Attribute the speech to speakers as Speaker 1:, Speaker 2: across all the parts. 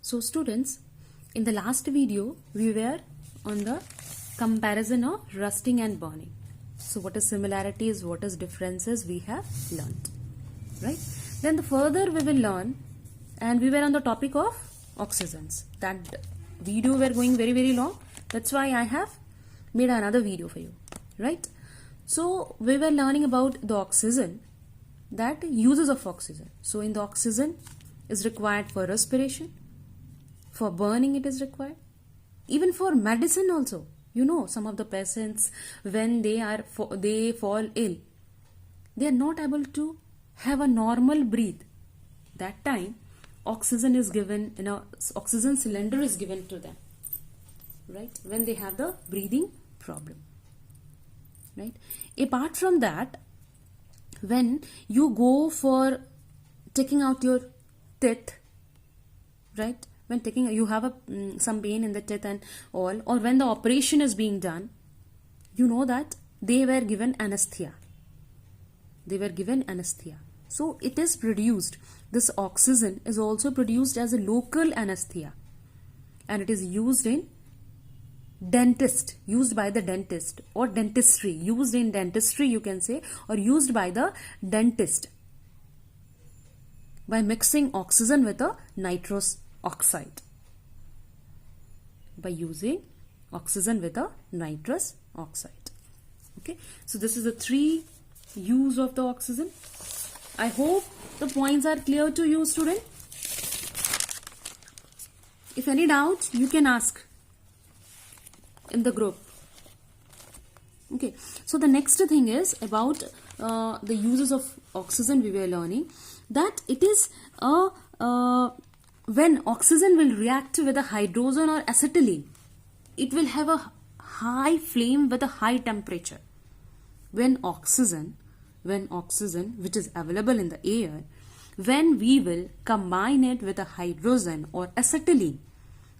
Speaker 1: So students, in the last video we were on the comparison of rusting and burning. So what is similarities, what is differences we have learnt, right? Then the further we will learn, and we were on the topic of oxygens. That video were going very long. That's why I have made another video for you, right? So we were learning about the oxygen, that uses of oxygen. So in the oxygen is required for respiration, for burning it is required, even for medicine also. You know, some of the patients, when they fall ill, they are not able to have a normal breathe. That time oxygen is given, oxygen cylinder is given to them, right, when they have the breathing problem, right? Apart from that, when you go for taking out your teeth, right, when taking, you have some pain in the teeth and all, or when the operation is being done, you know that they were given anesthesia. So it is produced, this oxygen is also produced as a local anesthesia, and it is used in dentist, used by the dentist, or dentistry, used in dentistry you can say, or used by the dentist by mixing oxygen with a nitrous oxide, by using oxygen with a nitrous oxide. Okay, so this is the three use of the oxygen. I hope the points are clear to you, student. If any doubt, you can ask in the group. Okay, so the next thing is about the uses of oxygen. We were learning that it is when oxygen will react with a hydrogen or acetylene, it will have a high flame with a high temperature. When oxygen which is available in the air, when we will combine it with a hydrogen or acetylene,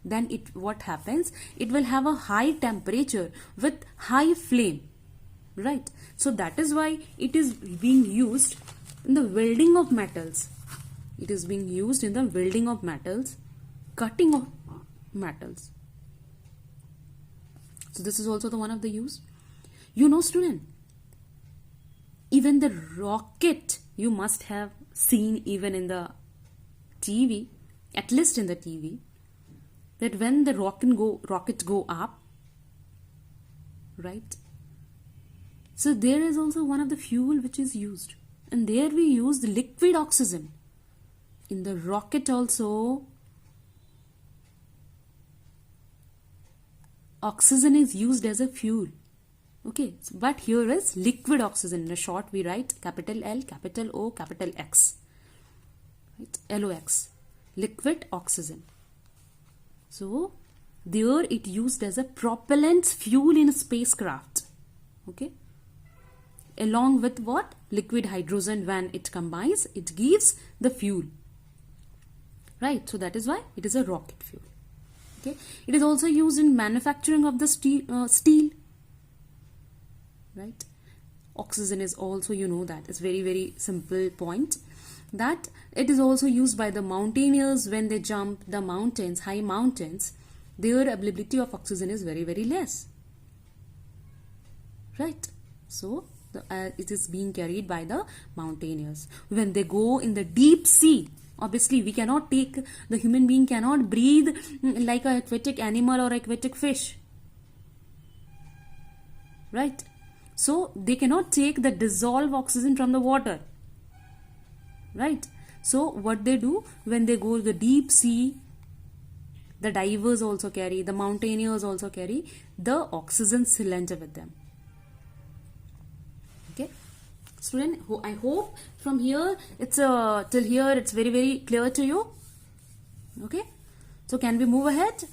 Speaker 1: then what happens, it will have a high temperature with high flame, right? So that is why it is being used in the welding of metals. It is being used in the welding of metals, cutting of metals. So this is also the one of the use. You know, student, even the rocket you must have seen even in the TV, at least in the TV, that when the rockets go up, right? So there is also one of the fuel which is used, and there we use the liquid oxygen. In the rocket also, oxygen is used as a fuel. Okay, but here is liquid oxygen. In a short we write capital L, capital O, capital X, right? LOX, liquid oxygen. So there it used as a propellant fuel in a spacecraft. Okay, along with what? Liquid hydrogen, when it combines, it gives the fuel, right? So that is why it is a rocket fuel. Okay, it is also used in manufacturing of the steel, right? Oxygen is also, you know, that is very simple point, that it is also used by the mountaineers when they jump the mountains, high mountains. Their availability of oxygen is very less, right? So it is being carried by the mountaineers. When they go in the deep sea, obviously we cannot take, the human being cannot breathe like an aquatic animal or aquatic fish, right? So they cannot take the dissolved oxygen from the water, right? So what they do, when they go to the deep sea, the divers also carry, the mountaineers also carry the oxygen cylinder with them. Okay, student, I hope from here it's till here it's very clear to you. Okay, so can we move ahead?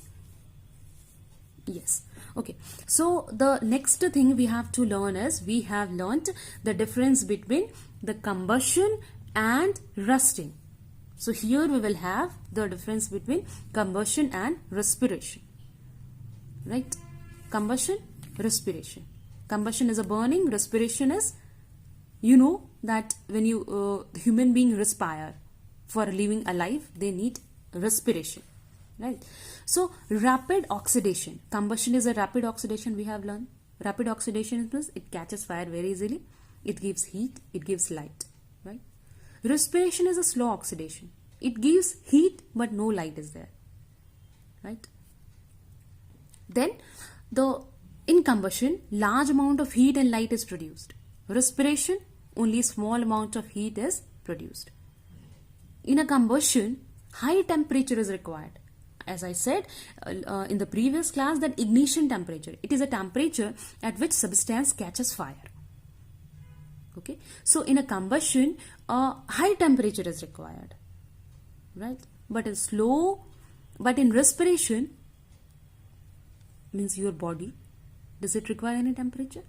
Speaker 1: Yes. Okay, so the next thing we have to learn is, we have learnt the difference between the combustion and rusting. So here we will have the difference between combustion and respiration, right? Combustion, respiration. Combustion is a burning, respiration is, you know, that when you human being respire, for living alive they need respiration, right? So rapid oxidation, combustion is a rapid oxidation, we have learned. Rapid oxidation means it catches fire very easily, it gives heat, it gives light, right? Respiration is a slow oxidation, it gives heat but no light is there, right? Then in combustion, large amount of heat and light is produced. Respiration, only small amount of heat is produced. In a combustion, high temperature is required. As I said in the previous class, that ignition temperature, it is a temperature at which substance catches fire. Okay, so in a combustion, high temperature is required, right? But in respiration, means your body, does it require any temperature?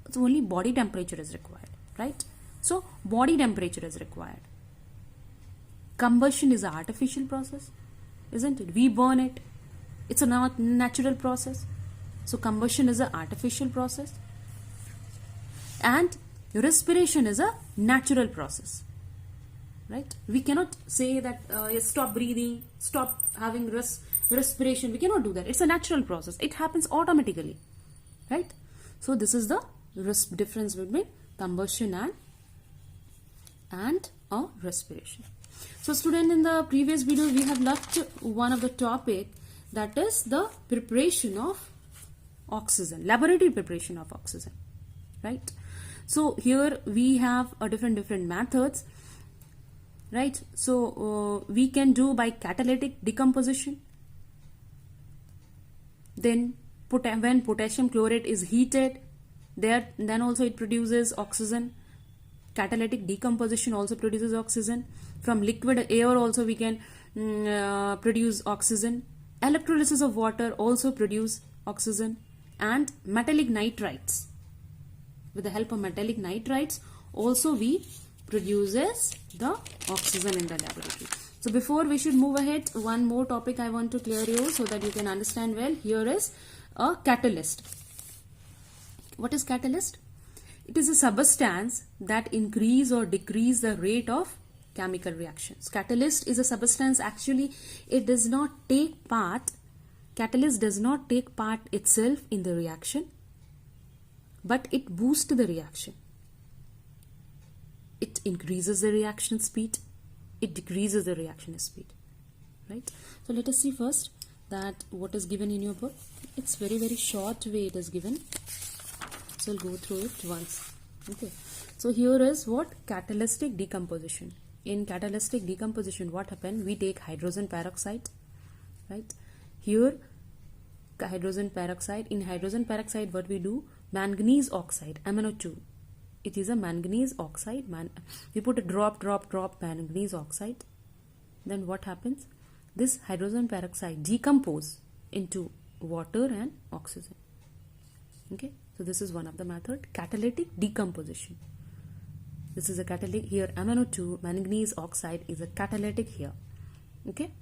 Speaker 1: It's only body temperature is required, right? So body temperature is required. Combustion is an artificial process, isn't it? We burn it. It's a not natural process. So combustion is an artificial process. And respiration is a natural process, right? We cannot say that stop breathing, stop having respiration. We cannot do that. It's a natural process. It happens automatically, right? So this is the difference between combustion and respiration. So student, in the previous video we have left one of the topic, that is the preparation of oxygen, laboratory preparation of oxygen, right? So here we have a different methods, right? So we can do by catalytic decomposition. Then when potassium chlorate is heated, then also it produces oxygen. Catalytic decomposition also produces oxygen. From liquid air also we can produce oxygen. Electrolysis of water also produce oxygen. And metallic nitrites, with the help of metallic nitrites also we produces the oxygen in the laboratory. So before we should move ahead, one more topic I want to clear you so that you can understand well. Here is a catalyst. What is catalyst? It is a substance that increase or decrease the rate of chemical reactions. Catalyst is a substance, actually it does not take part, catalyst does not take part itself in the reaction, but it boosts the reaction. It increases the reaction speed, it decreases the reaction speed, right? So let us see first that what is given in your book. It's very short way it is given, so I'll go through it once. Okay, so here is what? Catalytic decomposition. In catalytic decomposition, what happened? We take hydrogen peroxide, right? Here hydrogen peroxide. In hydrogen peroxide, what we do? Manganese oxide, MnO2. It is a manganese oxide. We put a drop manganese oxide. Then what happens? This hydrogen peroxide decompose into water and oxygen. Okay, so this is one of the method, catalytic decomposition. This is a catalytic here. MnO2, manganese oxide, is a catalytic here. Okay,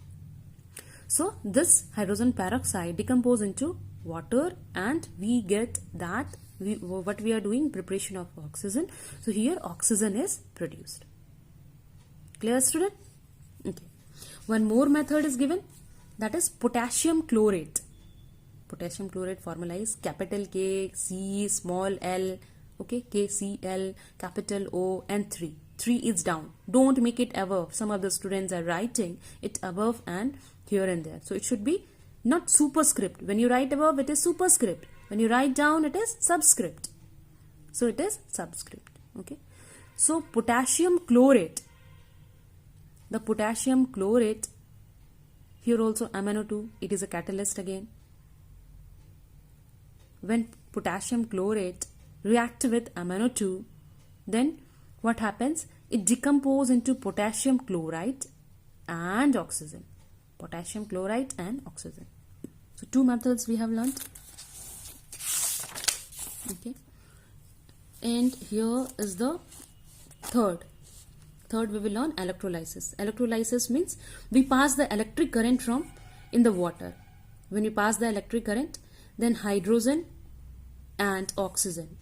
Speaker 1: so this hydrogen peroxide decompose into water and we get that what we are doing, preparation of oxygen. So here oxygen is produced. Clear, student? Okay. One more method is given, that is potassium chlorate. Potassium chlorate formula is capital K, C, small l, okay, KCl, capital O, and 3. 3 is down. Don't make it above. Some of the students are writing it above and here and there. So it should be not superscript. When you write above, it is superscript. When you write down, it is subscript. So it is subscript. Okay. So potassium chlorate. The potassium chlorate, here also MnO2, it is a catalyst again. When potassium chlorate react with MnO2, then what happens? It decomposes into potassium chloride and oxygen. Potassium chloride and oxygen. So two methods we have learnt. Okay. And here is the third we will learn electrolysis. Electrolysis means we pass the electric current from in the water. When we pass the electric current, then hydrogen and oxygen,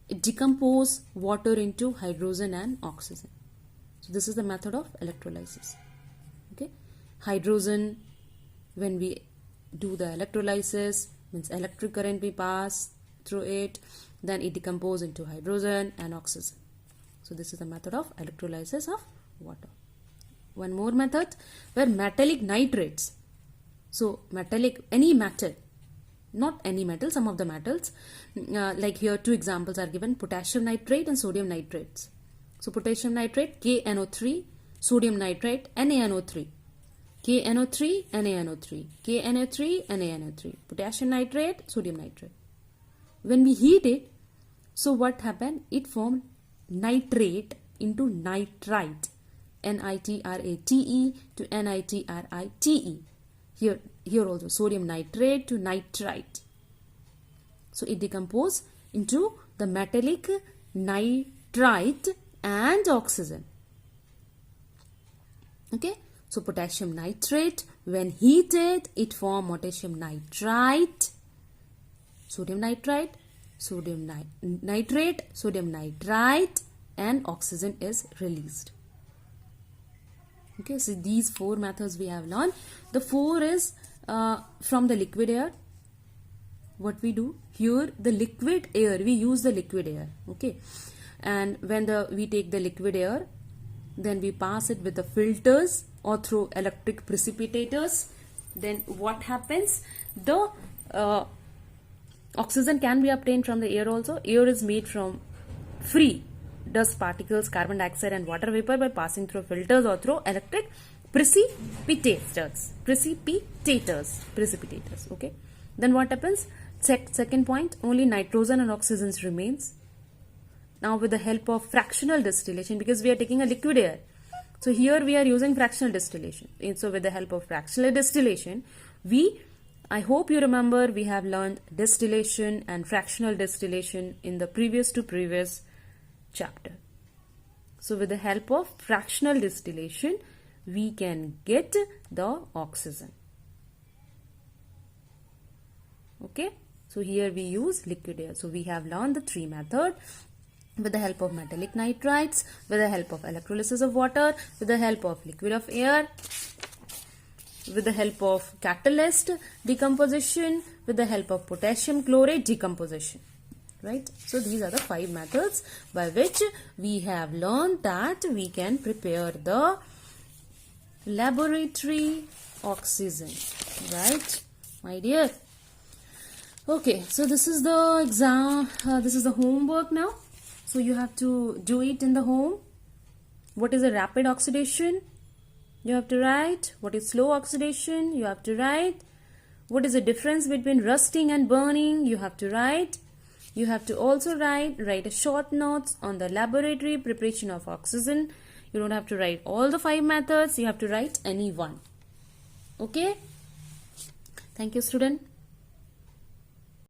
Speaker 1: it decomposes water into hydrogen and oxygen. So this is the method of electrolysis. Okay, hydrogen when we do the electrolysis, means electric current we pass through it, then it decomposes into hydrogen and oxygen. So this is the method of electrolysis of water. One more method where metallic nitrates. So metallic, any metal, not any metal, some of the metals, like here two examples are given, potassium nitrate and sodium nitrates. So potassium nitrate KNO3, sodium nitrate NaNO3, KNO3 NaNO3, KNO3 NaNO3, potassium nitrate, sodium nitrate. When we heat it, so what happened? It formed nitrate into nitrite, NiTrate to NiTrite. Here also sodium nitrate to nitrite. So it decomposes into the metallic nitrite and oxygen. Okay, so potassium nitrate, when heated, it forms potassium nitrite, sodium nitrite, sodium nitrate, sodium nitrite, and oxygen is released. Okay, so these four methods we have learned. The four is from the liquid air. What we do here, the liquid air, we use the liquid air. Okay, and when we take the liquid air, then we pass it with the filters or through electric precipitators. Then what happens? The oxygen can be obtained from the air also. Air is made from free dust particles, carbon dioxide and water vapor by passing through filters or through electric precipitators. Okay. Then what happens? Second point, only nitrogen and oxygen remains. Now with the help of fractional distillation, because we are taking a liquid air, so here we are using fractional distillation. And so with the help of fractional distillation, I hope you remember we have learned distillation and fractional distillation in the previous chapter. So with the help of fractional distillation, we can get the oxygen. Okay, so here we use liquid air. So we have learned the three methods: with the help of metallic nitrites, with the help of electrolysis of water, with the help of liquid of air, with the help of catalyst decomposition, with the help of potassium chlorate decomposition. Right? So these are the 5 methods by which we have learned that we can prepare the laboratory oxygen. Right, my dear? Okay, so this is the exam, this is the homework now. So you have to do it in the home. What is a rapid oxidation? You have to write. What is slow oxidation? You have to write. What is the difference between rusting and burning? You have to write. You have to also write a short notes on the laboratory preparation of oxygen. You don't have to write all the 5 methods. You have to write any one. Okay? Thank you, student.